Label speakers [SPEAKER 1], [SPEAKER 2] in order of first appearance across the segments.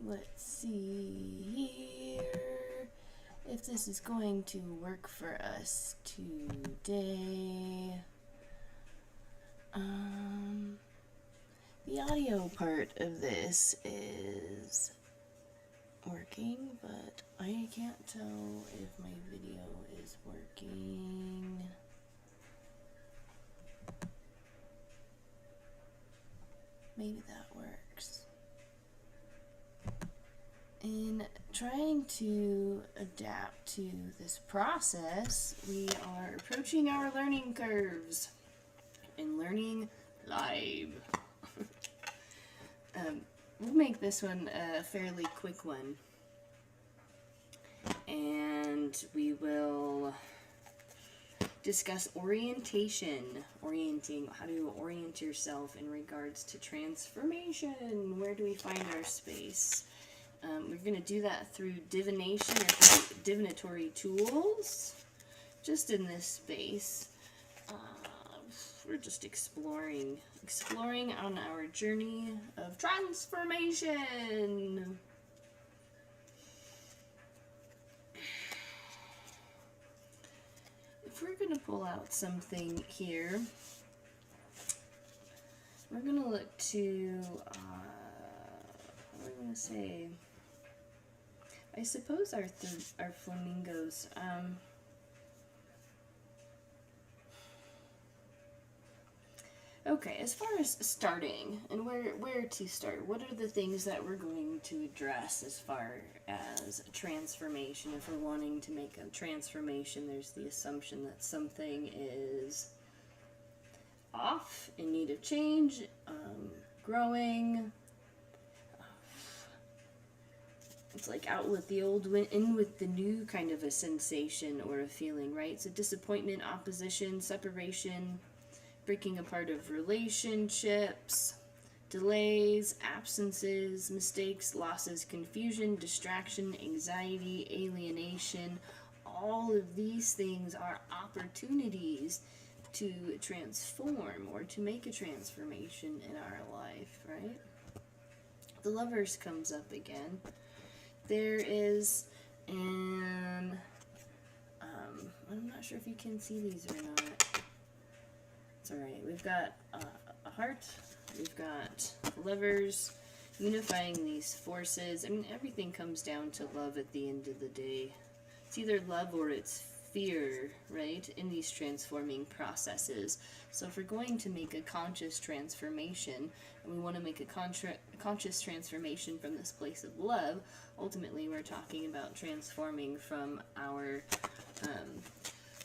[SPEAKER 1] let's see here if this is going to work for us today. The audio part of this is working, but I can't tell if my video is working. Maybe that works. In trying to adapt to this process, we are approaching our learning curves and learning live. We'll make this one a fairly quick one, and we will discuss orientation, orienting, how to orient yourself in regards to transformation. Where do we find our space? We're going to do that through divination or divinatory tools, just in this space. We're just exploring on our journey of transformation. If we're going to pull out something here, we're going to look to, what am I going to say? I suppose our flamingos. Okay, as far as starting and where to start, what are the things that we're going to address as far as transformation? If we're wanting to make a transformation, there's the assumption that something is off, in need of change, growing. It's like out with the old, in with the new kind of a sensation or a feeling, right? So disappointment, opposition, separation, breaking apart of relationships, delays, absences, mistakes, losses, confusion, distraction, anxiety, alienation. All of these things are opportunities to transform or to make a transformation in our life, right? The Lovers comes up again. There is an, I'm not sure if you can see these or not. It's alright. We've got a heart, we've got Lovers, unifying these forces. I mean, everything comes down to love at the end of the day. It's either love or it's fear, right, in these transforming processes. So if we're going to make a conscious transformation, and we want to make a conscious transformation from this place of love, ultimately we're talking about transforming from our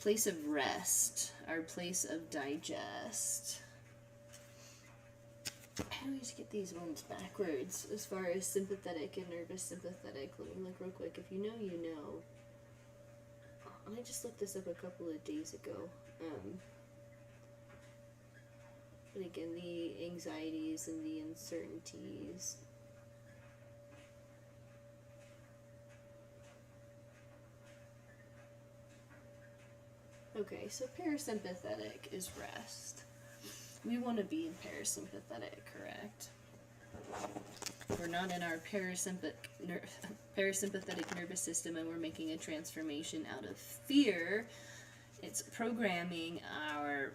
[SPEAKER 1] place of rest, our place of digest. I always get these ones backwards as far as sympathetic and nervous sympathetic. Let me look real quick. If you know, you know. I just looked this up a couple of days ago. But again, the anxieties and the uncertainties. Okay, so parasympathetic is rest. We want to be in parasympathetic, correct? We're not in our parasympathetic nervous system and we're making a transformation out of fear. It's programming our,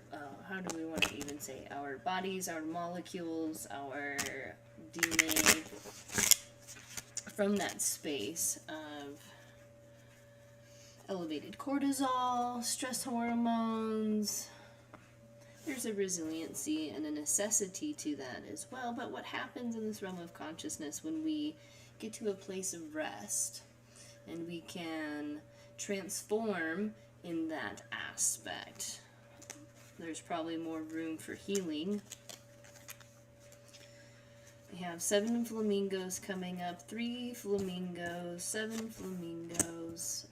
[SPEAKER 1] how do we want to even say, our bodies, our molecules, our DNA from that space of elevated cortisol, stress hormones. There's a resiliency and a necessity to that as well. But what happens in this realm of consciousness when we get to a place of rest and we can transform in that aspect? There's probably more room for healing. We have 7 flamingos coming up, 3 flamingos, 7 flamingos.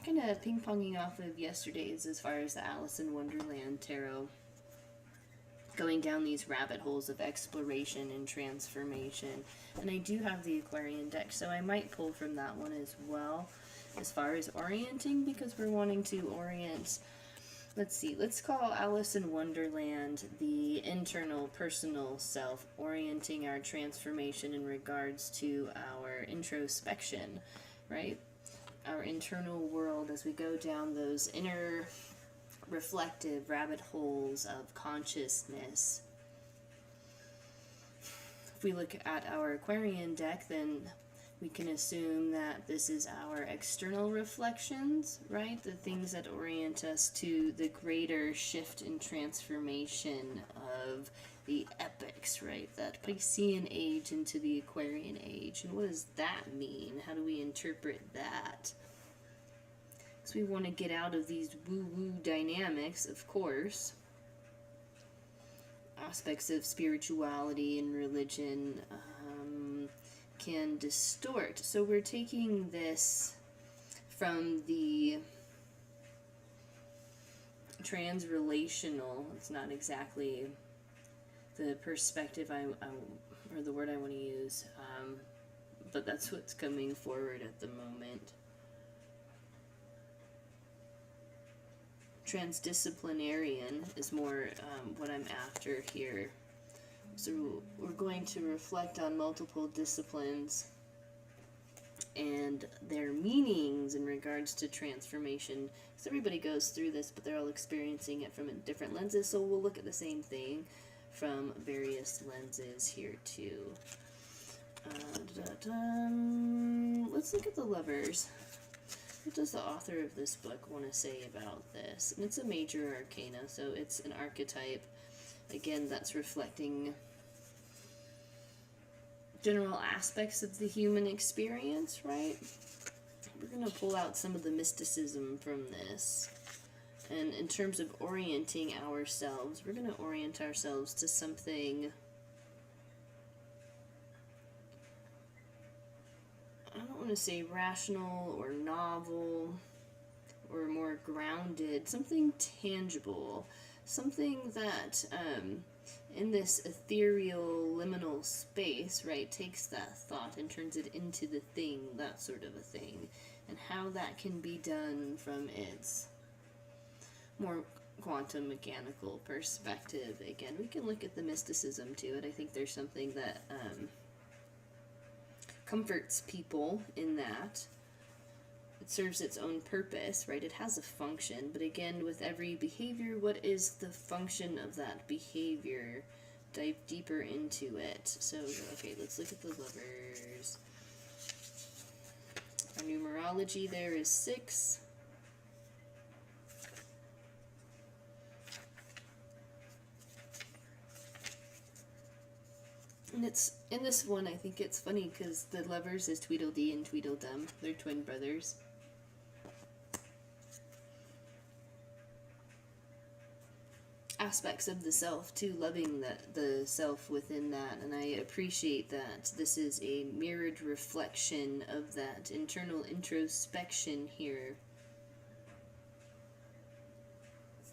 [SPEAKER 1] Kind of ping-ponging off of yesterday's as far as the Alice in Wonderland tarot, going down these rabbit holes of exploration and transformation. And I do have the Aquarian deck, so I might pull from that one as well as far as orienting, because we're wanting to orient Let's see, let's call Alice in Wonderland the internal personal self, orienting our transformation in regards to our introspection, right? Our internal world as we go down those inner reflective rabbit holes of consciousness. If we look at our Aquarian deck, then we can assume that this is our external reflections, right? The things that orient us to the greater shift and transformation of the epics, right? That Piscean age into the Aquarian age. And what does that mean? How do we interpret that? Because we want to get out of these woo-woo dynamics, of course. Aspects of spirituality and religion can distort. So we're taking this from the transrelational. It's not exactly the perspective or the word I want to use, but that's what's coming forward at the moment. Transdisciplinarian is more what I'm after here. So we're going to reflect on multiple disciplines and their meanings in regards to transformation. Because everybody goes through this, but they're all experiencing it from different lenses. So we'll look at the same thing from various lenses here too. Let's look at the Lovers. What does the author of this book want to say about this? And it's a major arcana, so it's an archetype. Again, that's reflecting general aspects of the human experience, right? We're going to pull out some of the mysticism from this. And in terms of orienting ourselves, we're going to orient ourselves to something, I don't want to say rational or novel or more grounded, something tangible, something that in this ethereal liminal space, right, takes that thought and turns it into the thing, that sort of a thing, and how that can be done from its more quantum mechanical perspective. Again, we can look at the mysticism to it. I think there's something that comforts people in that. It serves its own purpose, right? It has a function, but again, with every behavior, what is the function of that behavior? Dive deeper into it. So, okay, let's look at the Lovers. Our numerology there is 6. And it's, in this one, I think it's funny because the Lovers is Tweedledee and Tweedledum. They're twin brothers. Aspects of the self too, loving the self within that, and I appreciate that this is a mirrored reflection of that internal introspection here.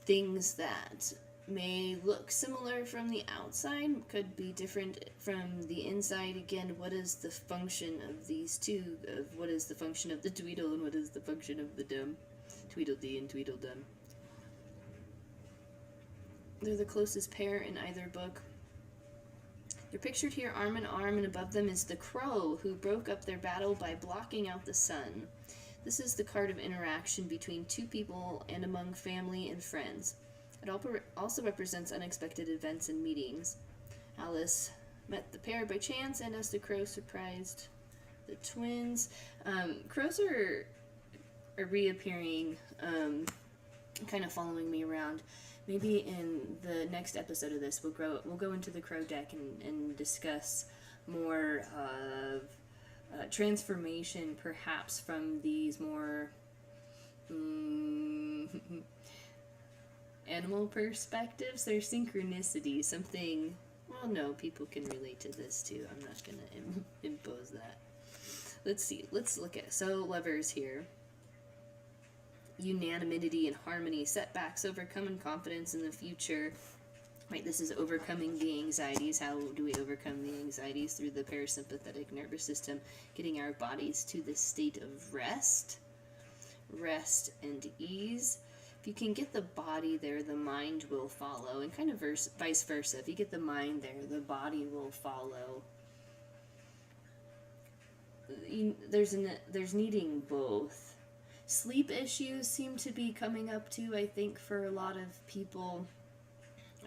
[SPEAKER 1] Things that may look similar from the outside could be different from the inside. Again, what is the function of these two? Of what is the function of the Tweedle and what is the function of the Dum? Tweedledee and Tweedledum. They're the closest pair in either book. They're pictured here arm in arm, and above them is the crow who broke up their battle by blocking out the sun. This is the card of interaction between two people and among family and friends. It also represents unexpected events and meetings. Alice met the pair by chance, and as the crow surprised the twins. Crows are reappearing, kind of following me around. Maybe in the next episode of this, we'll go into the crow deck and discuss more of transformation, perhaps from these more animal perspectives. There's synchronicity, something. Well, no, people can relate to this too. I'm not gonna impose that. Let's see. Let's look at Lovers here. Unanimity and harmony, setbacks overcome, and confidence in the future. Right, this is overcoming the anxieties. How do we overcome the anxieties? Through the parasympathetic nervous system, getting our bodies to the state of rest and ease. you can get the body there, the mind will follow, and kind of vice versa. If you get the mind there, the body will follow. There's needing both. Sleep issues seem to be coming up too, I think, for a lot of people.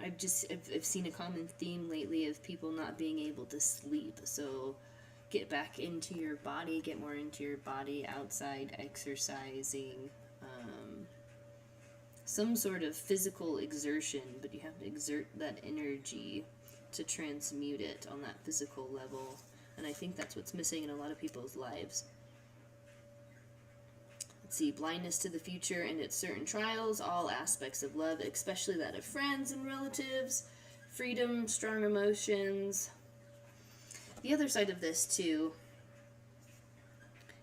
[SPEAKER 1] I've seen a common theme lately of people not being able to sleep. So get back into your body, get more into your body, outside exercising, some sort of physical exertion, but you have to exert that energy to transmute it on that physical level. And I think that's what's missing in a lot of people's lives. Let's see, blindness to the future and its certain trials, all aspects of love, especially that of friends and relatives, freedom, strong emotions. The other side of this too,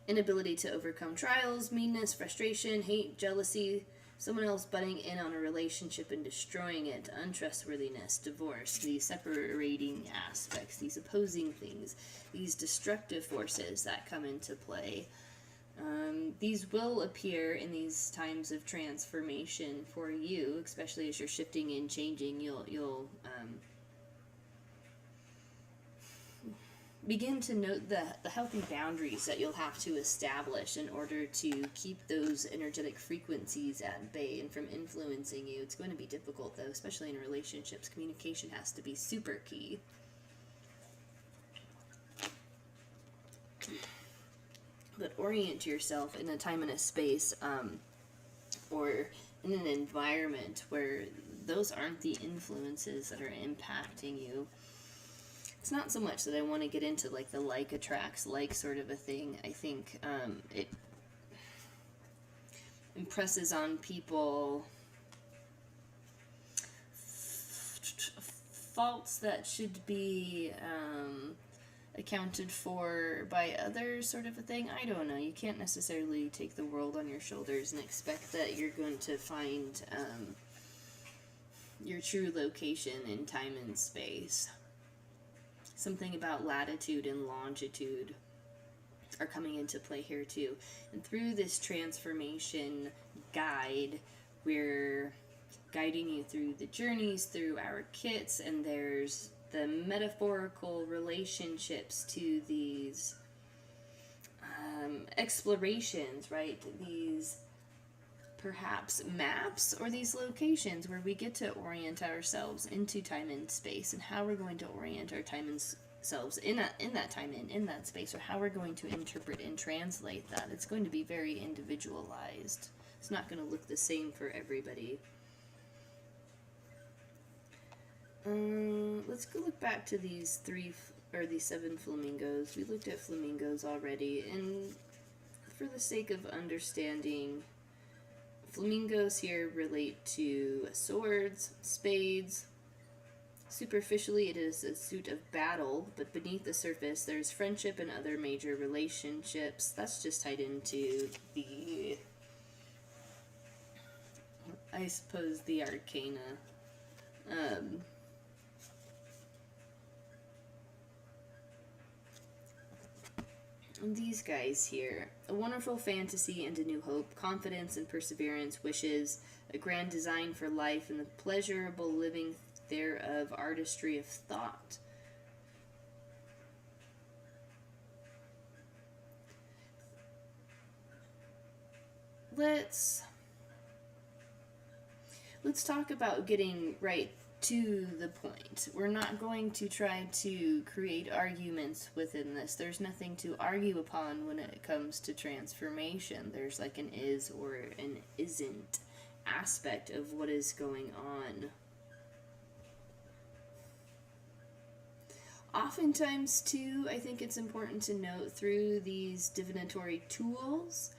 [SPEAKER 1] inability to overcome trials, meanness, frustration, hate, jealousy, someone else butting in on a relationship and destroying it, untrustworthiness, divorce, these separating aspects, these opposing things, these destructive forces that come into play. These will appear in these times of transformation for you, especially as you're shifting and changing. You'll begin to note the healthy boundaries that you'll have to establish in order to keep those energetic frequencies at bay and from influencing you. It's going to be difficult, though, especially in relationships. Communication has to be super key. But orient yourself in a time and a space, or in an environment where those aren't the influences that are impacting you. It's not so much that I want to get into like the like attracts like sort of a thing. I think it impresses on people faults that should be accounted for by others, sort of a thing. I don't know. You can't necessarily take the world on your shoulders and expect that you're going to find your true location in time and space. Something about latitude and longitude are coming into play here too. And through this transformation guide, we're guiding you through the journeys, through our kits, and there's the metaphorical relationships to these explorations, right? These perhaps maps or these locations where we get to orient ourselves into time and space, and how we're going to orient our time and selves in that time and in that space, or how we're going to interpret and translate that. It's going to be very individualized. It's not going to look the same for everybody. Let's go look back to these these 7 flamingos. We looked at flamingos already, and for the sake of understanding, flamingos here relate to swords, spades. Superficially, it is a suit of battle, but beneath the surface, there's friendship and other major relationships. That's just tied into the, I suppose, the arcana. And these guys here, a wonderful fantasy and a new hope, confidence and perseverance, wishes, a grand design for life, and the pleasurable living thereof, artistry of thought. Let's talk about getting right to the point. We're not going to try to create arguments within this. There's nothing to argue upon when it comes to transformation. There's like an is or an isn't aspect of what is going on. Oftentimes, too, I think it's important to note through these divinatory tools,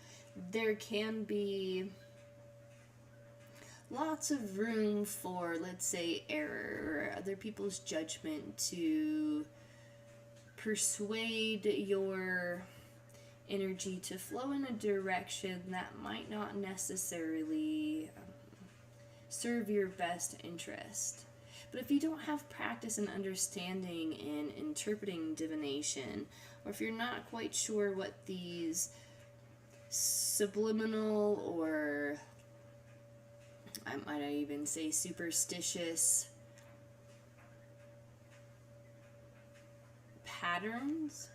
[SPEAKER 1] there can be lots of room for, let's say, error or other people's judgment to persuade your energy to flow in a direction that might not necessarily serve your best interest. But if you don't have practice and understanding in interpreting divination, or if you're not quite sure what these subliminal or I might even say superstitious patterns.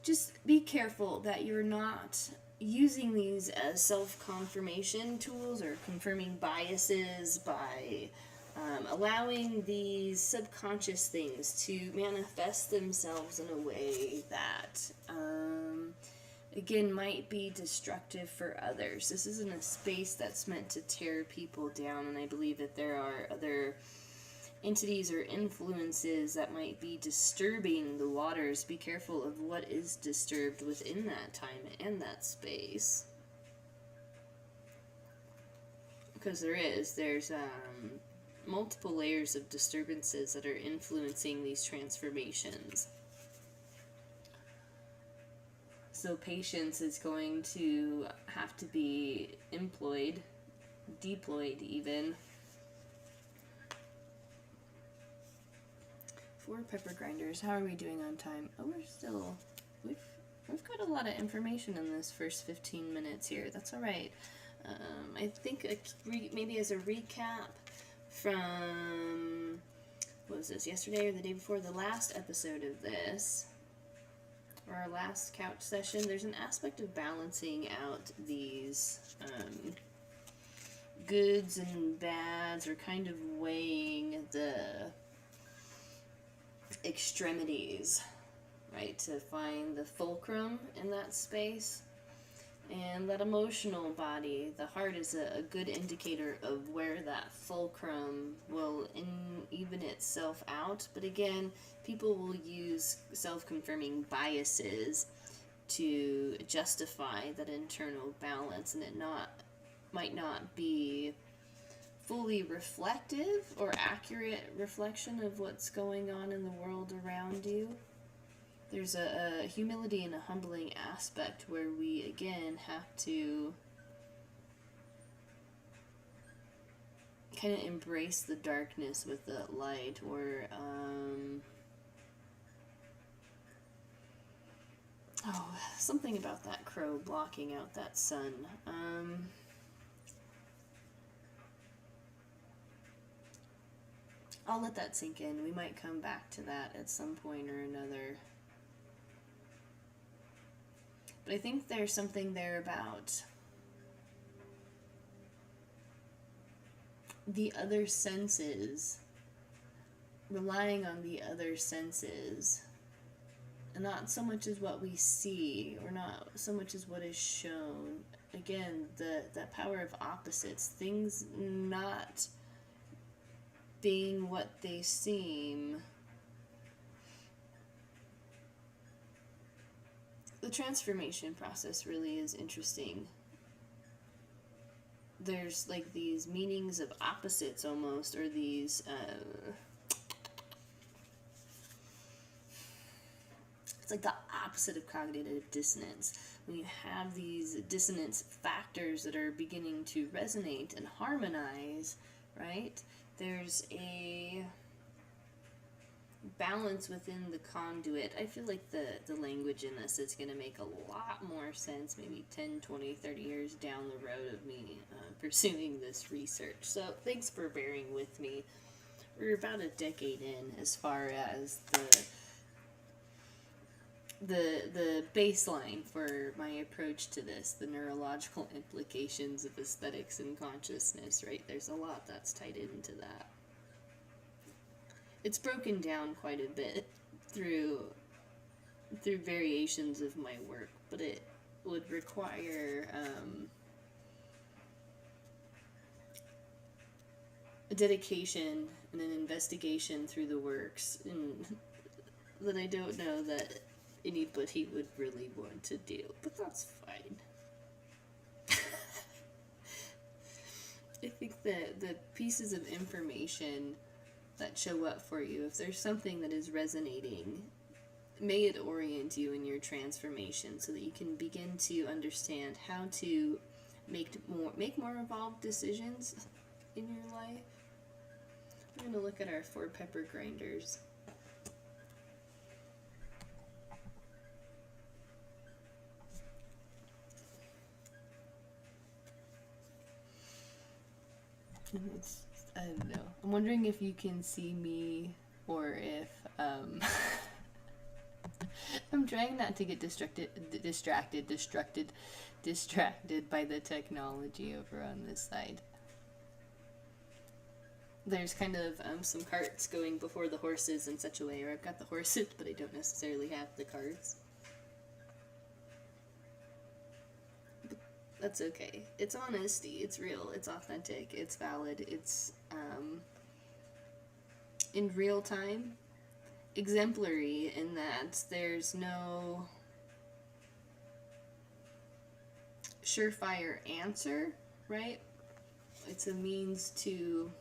[SPEAKER 1] Just be careful that you're not using these as self-confirmation tools or confirming biases by allowing these subconscious things to manifest themselves in a way that, again, might be destructive for others. This isn't a space that's meant to tear people down, and I believe that there are other entities or influences that might be disturbing the waters. Be careful of what is disturbed within that time and that space, because there's multiple layers of disturbances that are influencing these transformations. So patience is going to have to be employed, deployed even. 4 pepper grinders. How are we doing on time? Oh, we've got a lot of information in this first 15 minutes here. That's all right. I think maybe as a recap from, what was this, yesterday or the day before, the last episode of this, or our last couch session, there's an aspect of balancing out these goods and bads, or kind of weighing the extremities, right, to find the fulcrum in that space. And that emotional body, the heart, is a good indicator of where that fulcrum will even itself out. But again, people will use self-confirming biases to justify that internal balance, and it might not be fully reflective or accurate reflection of what's going on in the world around you. There's a humility and a humbling aspect where we, again, have to kind of embrace the darkness with the light, or something about that crow blocking out that sun. I'll let that sink in. We might come back to that at some point or another. But I think there's something there about the other senses, relying on the other senses, and not so much as what we see, or not so much as what is shown. Again, the power of opposites, things not being what they seem. The transformation process really is interesting. There's like these meanings of opposites almost, or these it's like the opposite of cognitive dissonance. When you have these dissonance factors that are beginning to resonate and harmonize, right? There's a balance within the conduit. I feel like the language in this is going to make a lot more sense maybe 10, 20, 30 years down the road of me pursuing this research. So thanks for bearing with me. We're about a decade in as far as the baseline for my approach to this, the neurological implications of aesthetics and consciousness, right? There's a lot that's tied into that. It's broken down quite a bit through variations of my work, but it would require a dedication and an investigation through the works, and that I don't know that anybody would really want to do, but that's fine. I think that the pieces of information that show up for you, if there's something that is resonating, may it orient you in your transformation so that you can begin to understand how to make more evolved decisions in your life. We're going to look at our 4 pepper grinders. It's, I don't know. I'm wondering if you can see me or if I'm trying not to get distracted by the technology over on this side. There's kind of some carts going before the horses in such a way, or I've got the horses, but I don't necessarily have the carts. But that's okay. It's honesty. It's real. It's authentic. It's valid. It's in real time, exemplary in that there's no surefire answer, right? It's a means to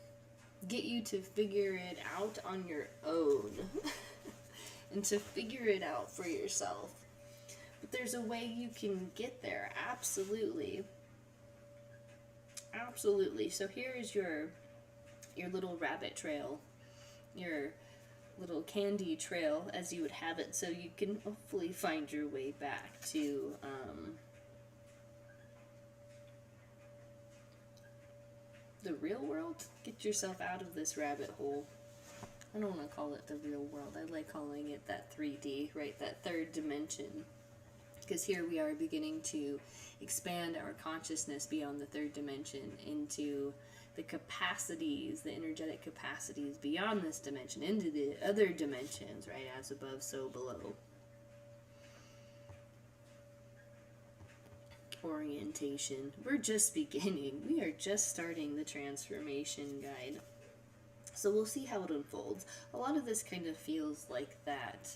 [SPEAKER 1] get you to figure it out on your own and to figure it out for yourself. But there's a way you can get there, absolutely. Absolutely. So here is your little rabbit trail, your little candy trail as you would have it, so you can hopefully find your way back to the real world. Get yourself out of this rabbit hole. I don't want to call it the real world. I like calling it that 3D, right? That third dimension. Because here we are beginning to expand our consciousness beyond the third dimension into the capacities, the energetic capacities beyond this dimension, into the other dimensions, right? As above, so below. Orientation. We're just beginning. We are just starting the transformation guide. So we'll see how it unfolds. A lot of this kind of feels like that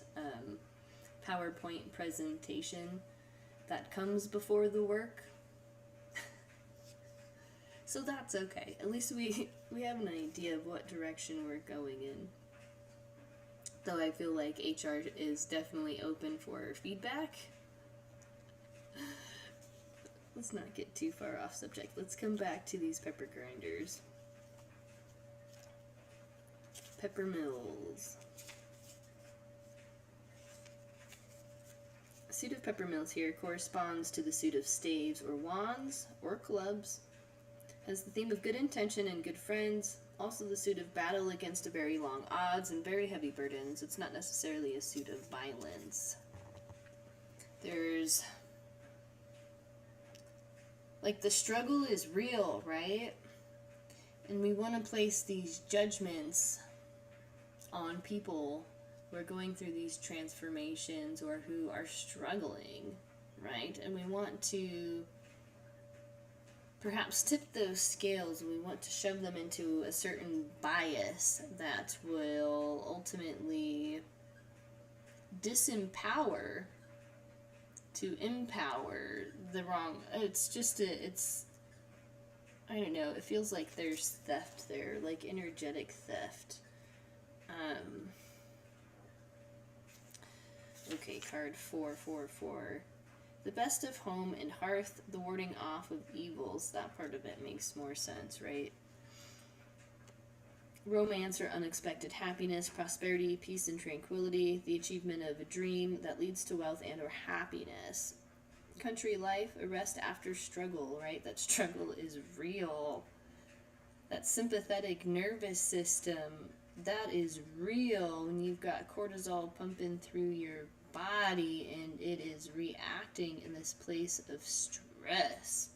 [SPEAKER 1] PowerPoint presentation that comes before the work. So that's okay. At least we have an idea of what direction we're going in. Though I feel like HR is definitely open for feedback. Let's not get too far off subject. Let's come back to these pepper grinders. Pepper mills. A suit of pepper mills here corresponds to the suit of staves or wands or clubs. Has the theme of good intention and good friends. Also the suit of battle against a very long odds and very heavy burdens. It's not necessarily a suit of violence. There's like the struggle is real, right? And we want to place these judgments on people who are going through these transformations or who are struggling, right? And we want to perhaps tip those scales, and we want to shove them into a certain bias that will ultimately disempower to empower the wrong. It's just I don't know, it feels like there's theft there, like energetic theft. Okay, card 444. The best of home and hearth, the warding off of evils. That part of it makes more sense, right? Romance or unexpected happiness, prosperity, peace and tranquility, the achievement of a dream that leads to wealth and or happiness. Country life, a rest after struggle, right? That struggle is real. That sympathetic nervous system, that is real when you've got cortisol pumping through your body and it is reacting in this place of stress.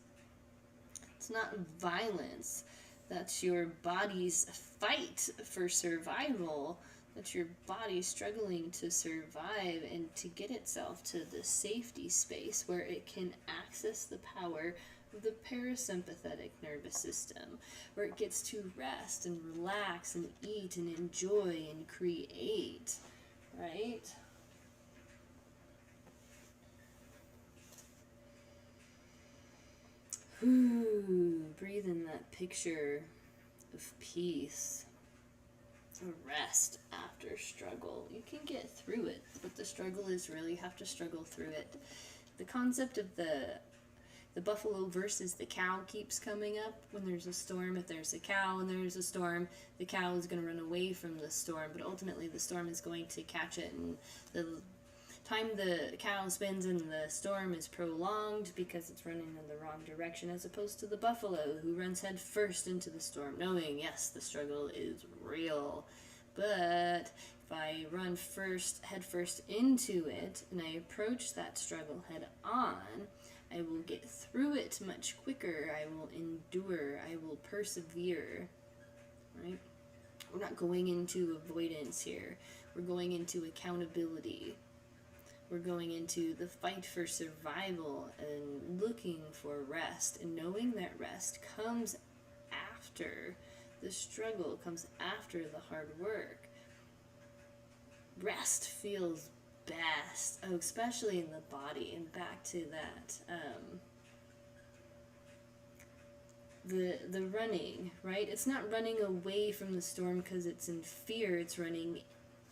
[SPEAKER 1] It's not violence. That's your body's fight for survival. That's your body struggling to survive and to get itself to the safety space where it can access the power of the parasympathetic nervous system, where it gets to rest and relax and eat and enjoy and create, right? Ooh, breathe in that picture of peace, a rest after struggle. You can get through it, but the struggle is real. You have to struggle through it. The concept of the buffalo versus the cow keeps coming up when there's a storm. If there's a cow and there's a storm, the cow is going to run away from the storm, but ultimately the storm is going to catch it. And the time the cow spends in the storm is prolonged because it's running in the wrong direction, as opposed to the buffalo who runs head first into the storm, knowing, yes, the struggle is real. But if I run head first into it, and I approach that struggle head on, I will get through it much quicker. I will endure. I will persevere. Right? We're not going into avoidance here. We're going into accountability. We're going into the fight for survival and looking for rest, and knowing that rest comes after the struggle, comes after the hard work. Rest feels best, especially in the body, and back to that, the running, right? It's not running away from the storm because it's in fear, it's running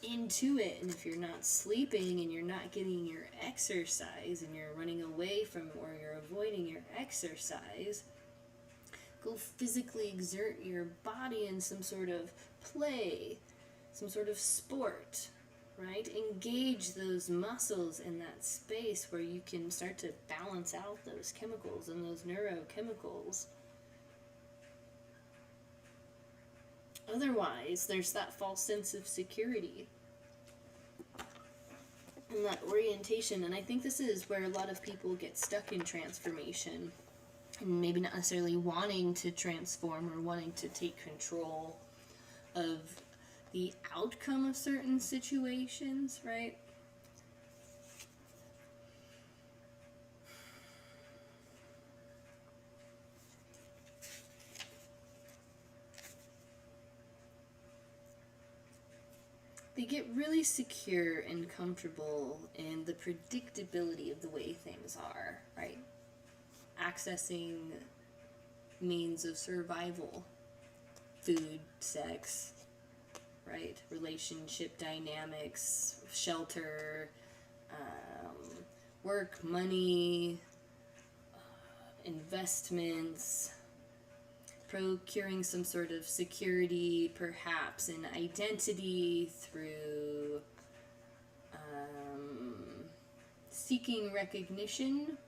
[SPEAKER 1] into it. And if you're not sleeping and you're not getting your exercise and you're running away from it, or you're avoiding your exercise, go physically exert your body in some sort of play, some sort of sport, right? Engage those muscles in that space where you can start to balance out those chemicals and those neurochemicals. Otherwise, there's that false sense of security and that orientation. And I think this is where a lot of people get stuck in transformation, and maybe not necessarily wanting to transform or wanting to take control of the outcome of certain situations, right? They get really secure and comfortable in the predictability of the way things are, right? Accessing means of survival, food, sex, right? Relationship dynamics, shelter, work, money, investments, procuring some sort of security, perhaps an identity through seeking recognition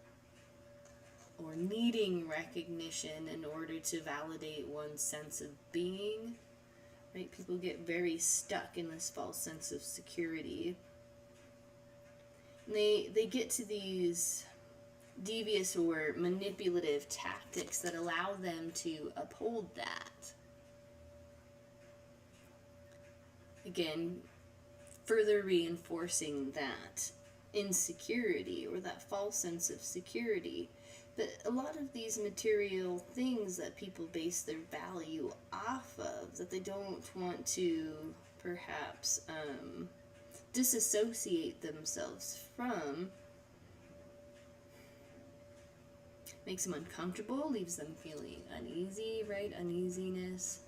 [SPEAKER 1] or needing recognition in order to validate one's sense of being. Right? People get very stuck in this false sense of security. And they get to these devious or manipulative tactics that allow them to uphold that. Again, further reinforcing that insecurity or that false sense of security. But a lot of these material things that people base their value off of, that they don't want to perhaps disassociate themselves from, makes them uncomfortable, leaves them feeling uneasy, right? Uneasiness.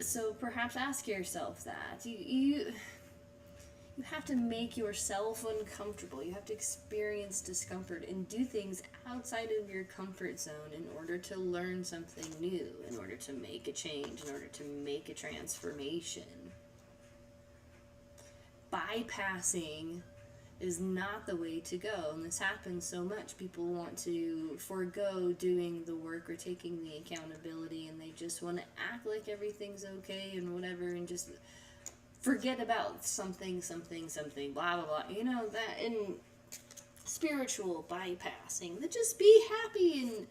[SPEAKER 1] So perhaps ask yourself that. You have to make yourself uncomfortable. You have to experience discomfort and do things outside of your comfort zone in order to learn something new, in order to make a change, in order to make a transformation. Bypassing is not the way to go, and this happens so much. People want to forego doing the work or taking the accountability, and they just want to act like everything's okay and whatever, and just forget about something, blah, blah, blah. You know, that in spiritual bypassing, that just be happy and,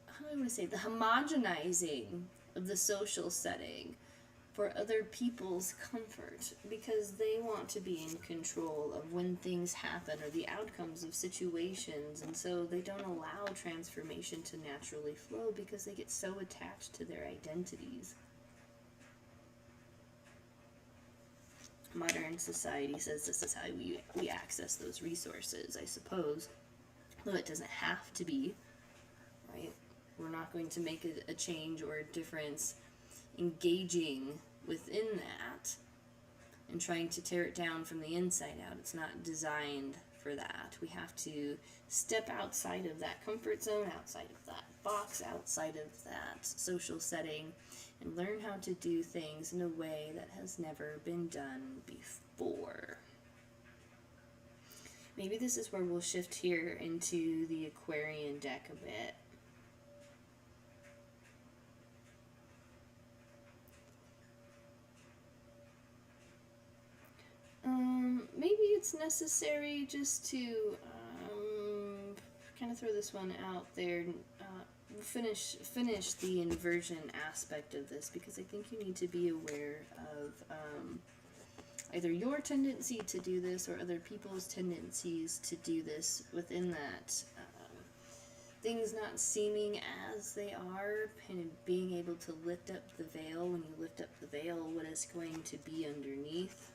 [SPEAKER 1] how do I want to say, the homogenizing of the social setting for other people's comfort, because they want to be in control of when things happen or the outcomes of situations, and so they don't allow transformation to naturally flow because they get so attached to their identities. Modern society says this is how we access those resources, I suppose, though it doesn't have to be, right? We're not going to make a change or a difference engaging within that and trying to tear it down from the inside out. It's not designed for that. We have to step outside of that comfort zone, outside of that box outside of that social setting and learn how to do things in a way that has never been done before. Maybe this is where we'll shift here into the Aquarian deck a bit. Maybe it's necessary just to kind of throw this one out there. Finish the inversion aspect of this, because I think you need to be aware of either your tendency to do this or other people's tendencies to do this within that. Things not seeming as they are, and being able to lift up the veil. When you lift up the veil, what is going to be underneath?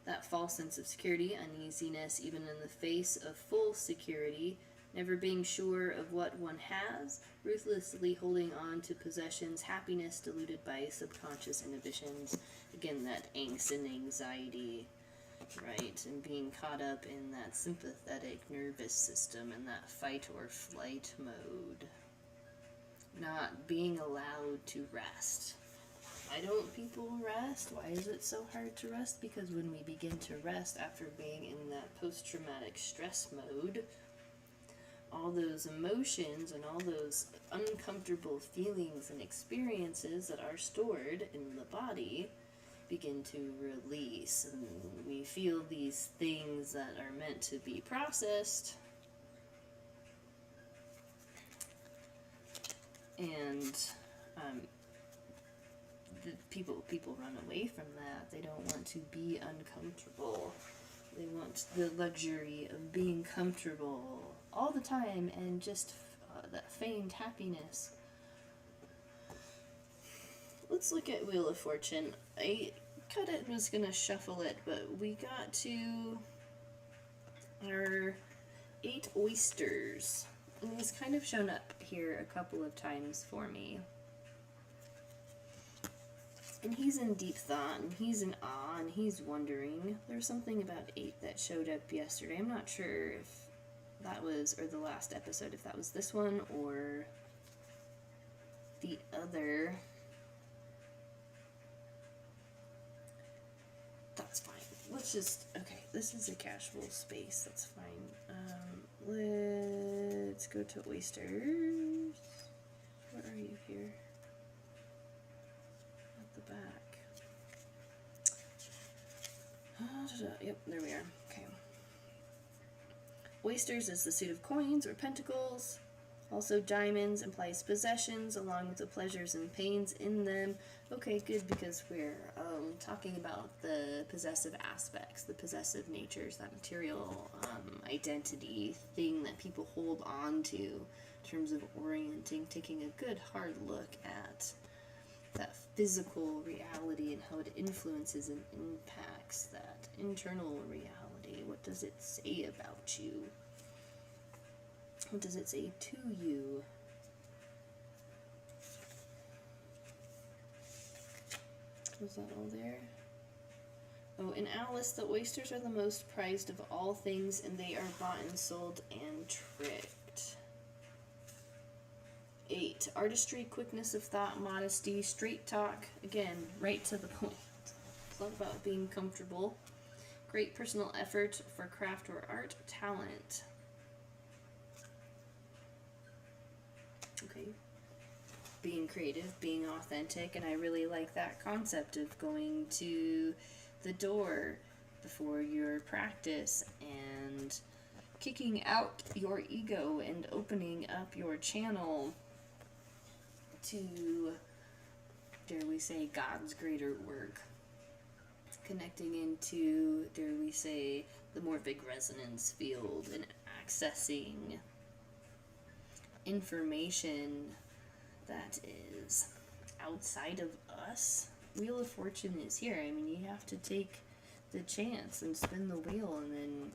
[SPEAKER 1] That false sense of security, uneasiness, even in the face of full security, never being sure of what one has, ruthlessly holding on to possessions, happiness diluted by subconscious inhibitions. Again, that angst and anxiety, right? And being caught up in that sympathetic nervous system and that fight or flight mode. Not being allowed to rest. Why don't people rest? Why is it so hard to rest? Because when we begin to rest after being in that post-traumatic stress mode, all those emotions and all those uncomfortable feelings and experiences that are stored in the body begin to release, and we feel these things that are meant to be processed, and people run away from that. They don't want to be uncomfortable. They want the luxury of being comfortable all the time and just that feigned happiness. Let's look at Wheel of Fortune. I kind of was going to shuffle it, but we got to our 8 oysters. And he's kind of shown up here a couple of times for me. And he's in deep thought, and he's in awe, and he's wondering. There's something about 8 that showed up yesterday. I'm not sure if that was, or the last episode, if that was this one or the other. That's fine. Let's just, okay, this is a casual space. That's fine. Let's go to oysters. Where are you here? The back. Yep, there we are. Okay. Oysters is the suit of coins or pentacles. Also, diamonds implies possessions along with the pleasures and pains in them. Okay, good, because we're talking about the possessive aspects, the possessive natures, that material identity thing that people hold on to in terms of orienting, taking a good hard look at that physical reality and how it influences and impacts that internal reality. What does it say about you? What does it say to you? Was that all there? Oh, in Alice, the oysters are the most prized of all things, and they are bought and sold and tricked. 8, artistry, quickness of thought, modesty, straight talk. Again, right to the point. It's not about being comfortable. Great personal effort for craft or art, talent. Okay. Being creative, being authentic, and I really like that concept of going to the door before your practice and kicking out your ego and opening up your channel to, dare we say, God's greater work. Connecting into, dare we say, the morphic resonance field and accessing information that is outside of us. Wheel of Fortune is here. I mean, you have to take the chance and spin the wheel, and then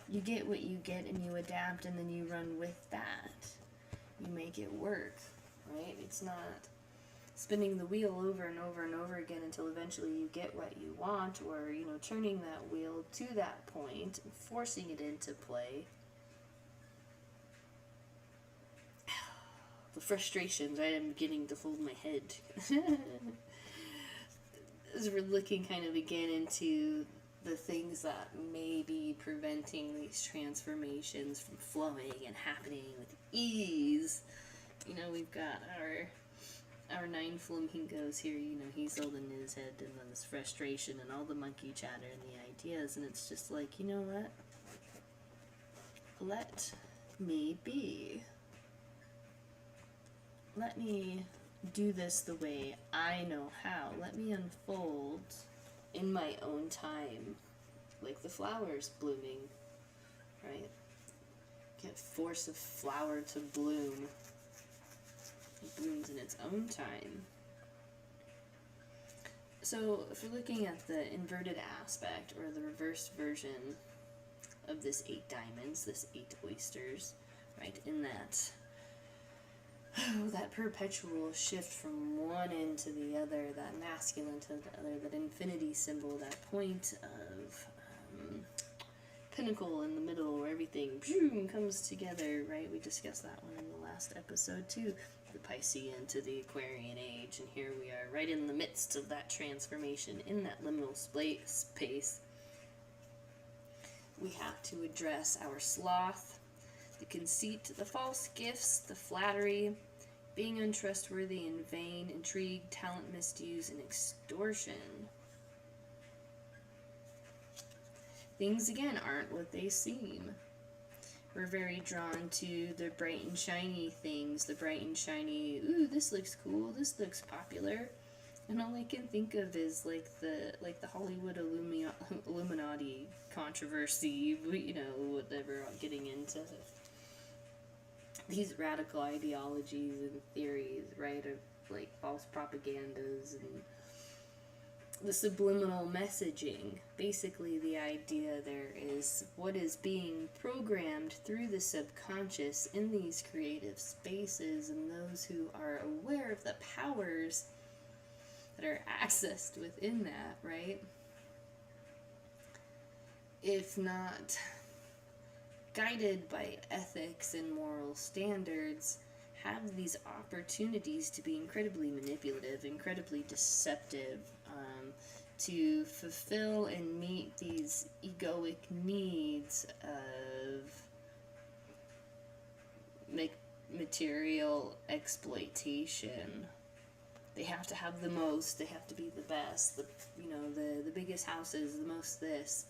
[SPEAKER 1] you get what you get and you adapt, and then you run with that. You make it work, right? It's not spinning the wheel over and over and over again until eventually you get what you want, or, you know, turning that wheel to that point, forcing it into play. the frustrations, right? I'm beginning to hold my head. As we're looking kind of again into the things that may be preventing these transformations from flowing and happening with ease. You know, we've got our 9 flamingos here, you know, he's holding his head and then this frustration and all the monkey chatter and the ideas, and it's just like, you know what? Let me be. Let me do this the way I know how. Let me unfold in my own time, like the flowers blooming, right? Can't force a flower to bloom. It blooms in its own time. So if we're looking at the inverted aspect or the reversed version of this 8 diamonds, this 8 oysters, right, in that that perpetual shift from one end to the other, that masculine to the other, that infinity symbol, that point of pinnacle in the middle where everything boom, comes together, right? We discussed that one in the last episode too. The Piscean to the Aquarian age, and here we are right in the midst of that transformation in that liminal space. We have to address our sloth, the conceit, the false gifts, the flattery, being untrustworthy and vain, intrigue, talent misuse, and extortion. Things, again, aren't what they seem. We're very drawn to the bright and shiny things, the bright and shiny, ooh, this looks cool, this looks popular. And all I can think of is like the Hollywood Illuminati controversy, you know, whatever, getting into these radical ideologies and theories, right, of like false propagandas and the subliminal messaging. Basically, the idea there is what is being programmed through the subconscious in these creative spaces, and those who are aware of the powers that are accessed within that, right? If not guided by ethics and moral standards, have these opportunities to be incredibly manipulative, incredibly deceptive, to fulfill and meet these egoic needs of material exploitation. They have to have the most, they have to be the best, the biggest houses, the most this,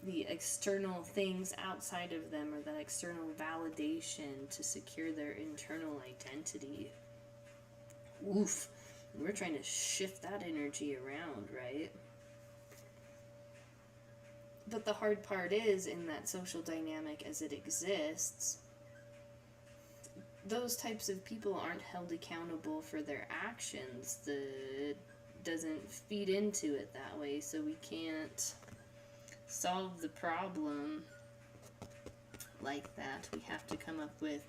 [SPEAKER 1] the external things outside of them, or that external validation to secure their internal identity. Oof. We're trying to shift that energy around, right? But the hard part is, in that social dynamic as it exists, those types of people aren't held accountable for their actions. It doesn't feed into it that way, so we can't solve the problem like that. We have to come up with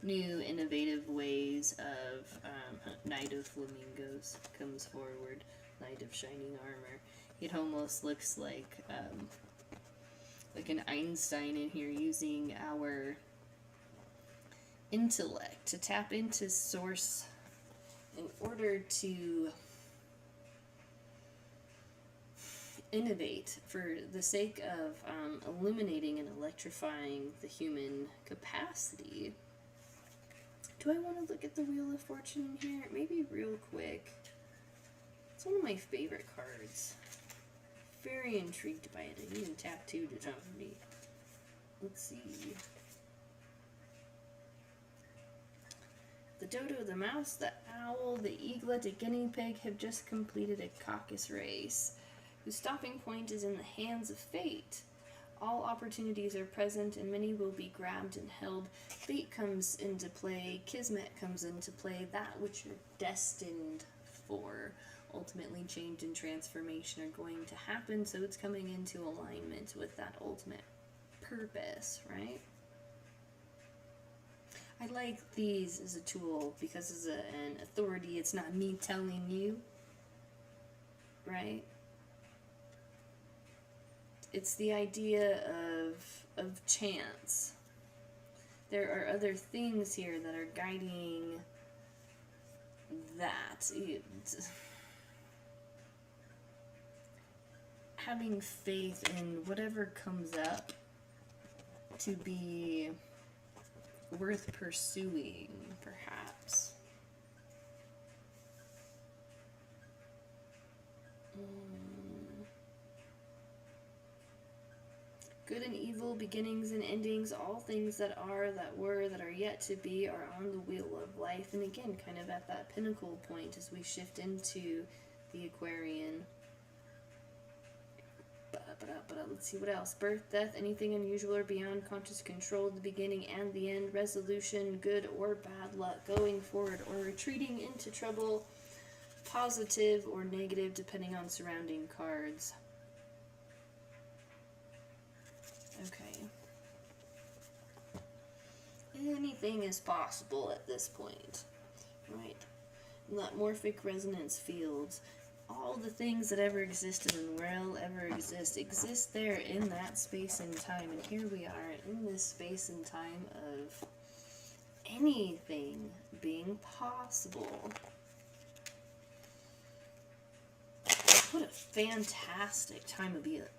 [SPEAKER 1] new, innovative ways of Knight of Flamingos comes forward, Knight of Shining Armor. It almost looks like an Einstein in here, using our intellect to tap into source in order to innovate for the sake of illuminating and electrifying the human capacity. Do I want to look at the Wheel of Fortune here? Maybe real quick. It's one of my favorite cards. Very intrigued by it. I even tattooed it on me. Let's see. The dodo, the mouse, the owl, the eaglet, a guinea pig have just completed a caucus race, whose stopping point is in the hands of fate. All opportunities are present, and many will be grabbed and held. Fate comes into play, kismet comes into play, that which you're destined for. Ultimately, change and transformation are going to happen, so it's coming into alignment with that ultimate purpose, right? I like these as a tool because as an authority, it's not me telling you, right? It's the idea of chance. there are other things here that are guiding that. Having faith in whatever comes up to be worth pursuing, perhaps. Good and evil, beginnings and endings, all things that are, that were, that are yet to be, are on the wheel of life. And again, kind of at that pinnacle point as we shift into the Aquarian. Let's see what else. Birth, death, anything unusual or beyond conscious control, the beginning and the end, resolution, good or bad luck, going forward or retreating into trouble, positive or negative, depending on surrounding cards. Okay. Anything is possible at this point, right? And that morphic resonance fields, all the things that ever existed and will ever exist there in that space and time. And here we are in this space and time of anything being possible. What a fantastic time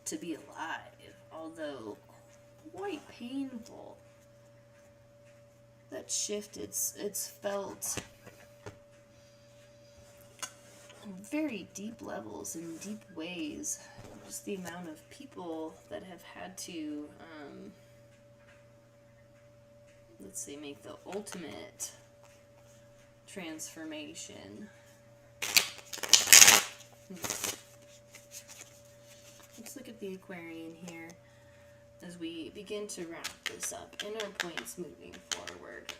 [SPEAKER 1] to be alive, although quite painful. That shift, it's felt on very deep levels, in deep ways. Just the amount of people that have had to, let's say, make the ultimate transformation. Let's look at the Aquarian here as we begin to wrap this up in our points moving forward.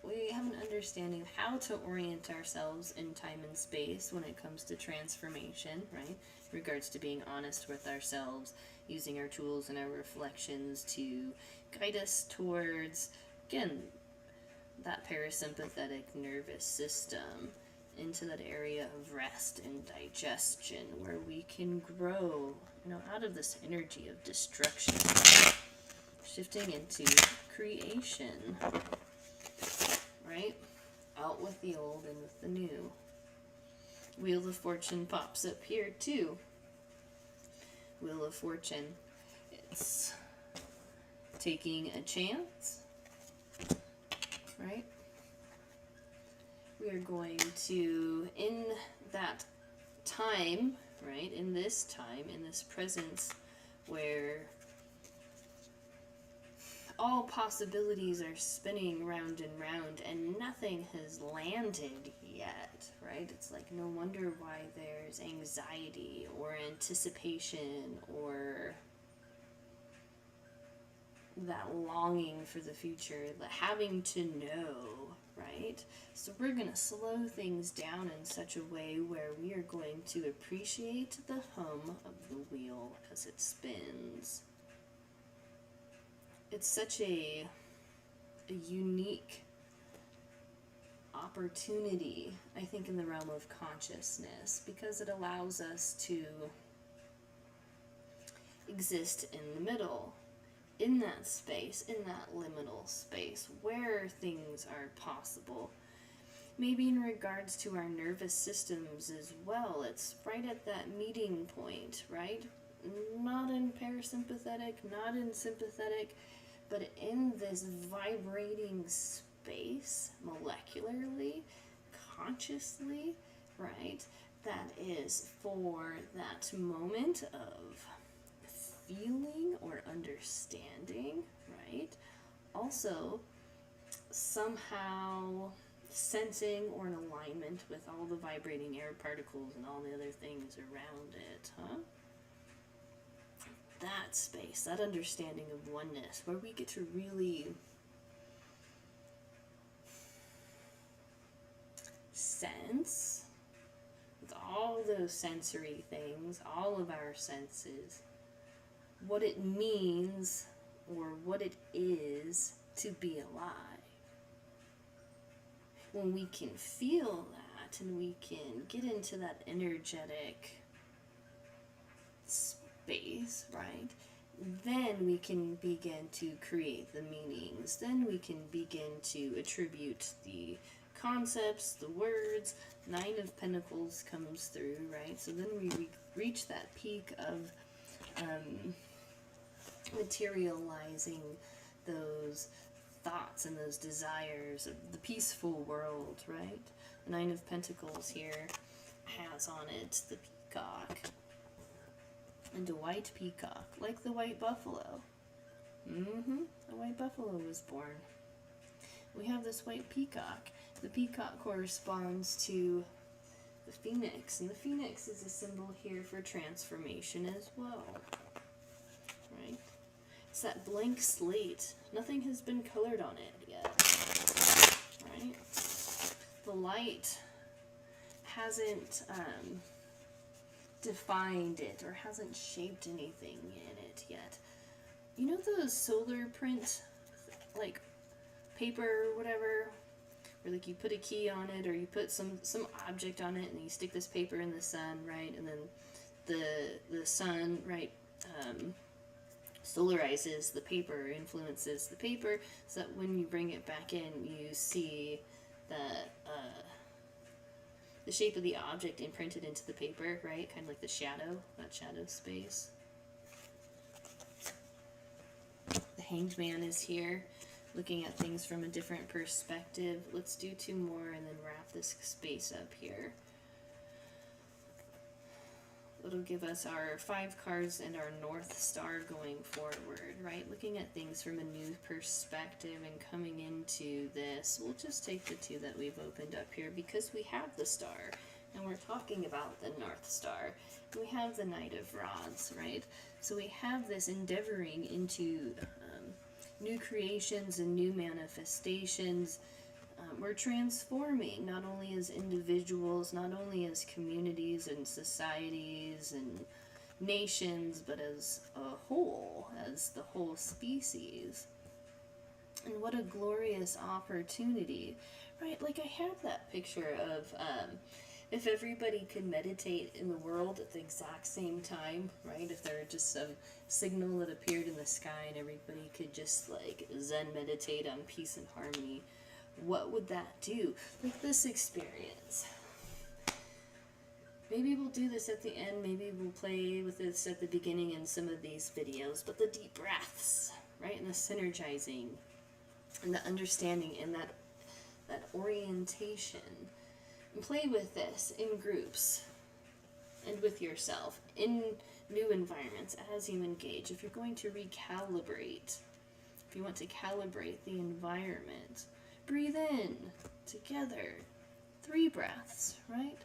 [SPEAKER 1] We have an understanding of how to orient ourselves in time and space when it comes to transformation, right? In regards to being honest with ourselves, using our tools and our reflections to guide us towards, again, that parasympathetic nervous system, into that area of rest and digestion where we can grow, out of this energy of destruction, shifting into creation, right? Out with the old and with the new. Wheel of Fortune pops up here too. Wheel of Fortune, it's taking a chance, right? We are going to, in that time, right, in this time, in this presence, where all possibilities are spinning round and round and nothing has landed yet, right? It's like no wonder why there's anxiety or anticipation or that longing for the future, the having to know, right? So we're going to slow things down in such a way where we are going to appreciate the hum of the wheel as it spins. It's such a unique opportunity, I think, in the realm of consciousness, because it allows us to exist in the middle, in that space, in that liminal space, where things are possible. Maybe in regards to our nervous systems as well, it's right at that meeting point, right? Not in parasympathetic, not in sympathetic, but in this vibrating space, molecularly, consciously, right? That is for that moment of feeling or understanding, right? Also, somehow sensing or in alignment with all the vibrating air particles and all the other things around it, huh? That space, that understanding of oneness, where we get to really sense, with all those sensory things, all of our senses, what it means or what it is to be alive. When we can feel that and we can get into that energetic space, right? then we can begin to create the meanings. Then we can begin to attribute the concepts, the words. Nine of Pentacles comes through, right? So then we reach that peak of materializing those thoughts and those desires of the peaceful world, right? The Nine of Pentacles here has on it the peacock and a white peacock, like the white buffalo. A white buffalo was born. We have this white peacock. The peacock corresponds to the phoenix, and the phoenix is a symbol here for transformation as well, right? It's that blank slate. Nothing has been colored on it yet, right? The light hasn't defined it or hasn't shaped anything in it yet. You know those solar print, like paper or whatever, where like you put a key on it or you put some object on it and you stick this paper in the sun, right? And then the sun, right, solarizes the paper, influences the paper, so that when you bring it back in, you see the shape of the object imprinted into the paper, right? Kind of like the shadow, that shadow space. The Hanged Man is here, looking at things from a different perspective. Let's do two more and then wrap this space up here. It'll give us our 5 cards and our North Star going forward, right? Looking at things from a new perspective and coming into this. We'll just take the 2 that we've opened up here because we have the star and we're talking about the North Star. We have the Knight of Rods, right? So we have this endeavoring into new creations and new manifestations. We're transforming not only as individuals, not only as communities and societies and nations, but as a whole, as the whole species. And what a glorious opportunity, right? Like I have that picture of if everybody could meditate in the world at the exact same time, right? If there were just some signal that appeared in the sky and everybody could just like Zen meditate on peace and harmony, what would that do? Like this experience. Maybe we'll do this at the end, maybe we'll play with this at the beginning in some of these videos, but the deep breaths, right? And the synergizing and the understanding and that orientation. And play with this in groups and with yourself in new environments as you engage. If you're going to recalibrate, if you want to calibrate the environment, breathe in together. 3 breaths, right?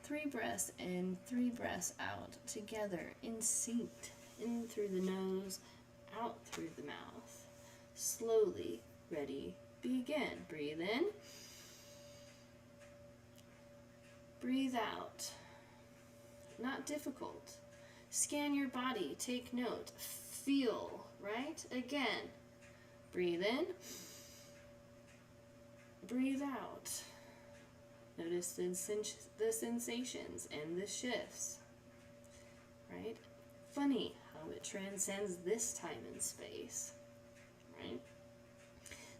[SPEAKER 1] 3 breaths in, 3 breaths out together in sync. In through the nose, out through the mouth. Slowly, ready, begin. Breathe in. Breathe out. Not difficult. Scan your body. Take note. Feel, right? Again. Breathe in. Breathe out. Notice the sensations and the shifts, right? Funny how it transcends this time and space, right?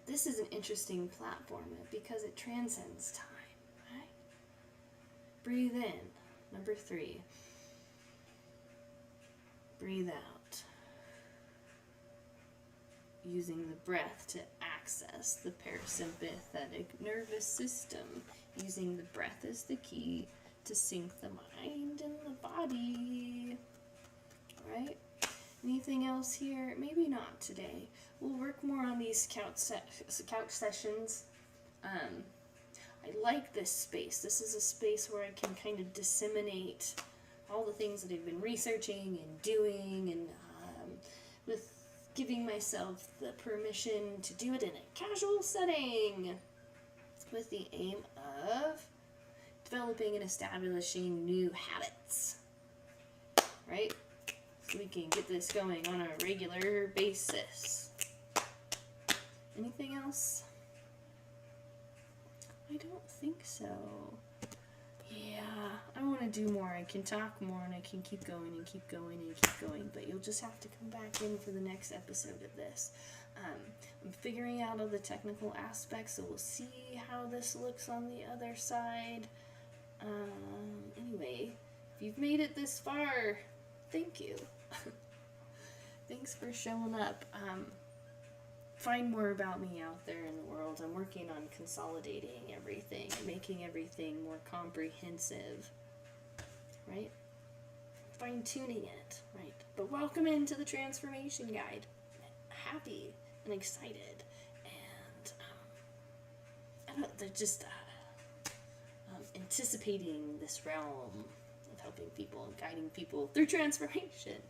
[SPEAKER 1] This is an interesting platform because it transcends time, right? Breathe in. Number 3. Breathe out. Using the breath to access the parasympathetic nervous system. Using the breath as the key to sync the mind and the body. Right? Anything else here? Maybe not today. We'll work more on these couch sessions. I like this space. This is a space where I can kind of disseminate all the things that I've been researching and doing, and with giving myself the permission to do it in a casual setting with the aim of developing and establishing new habits, right? So we can get this going on a regular basis. Anything else? I don't think so. Yeah, I want to do more. I can talk more and I can keep going and keep going and keep going, but you'll just have to come back in for the next episode of this. I'm figuring out all the technical aspects, so we'll see how this looks on the other side. Anyway, if you've made it this far, thank you. Thanks for showing up. Find more about me out there in the world. I'm working on consolidating everything, making everything more comprehensive, right? Fine-tuning it, right? But welcome into the Transformation Guide. Happy and excited, and I don't. They're just anticipating this realm of helping people and guiding people through transformation.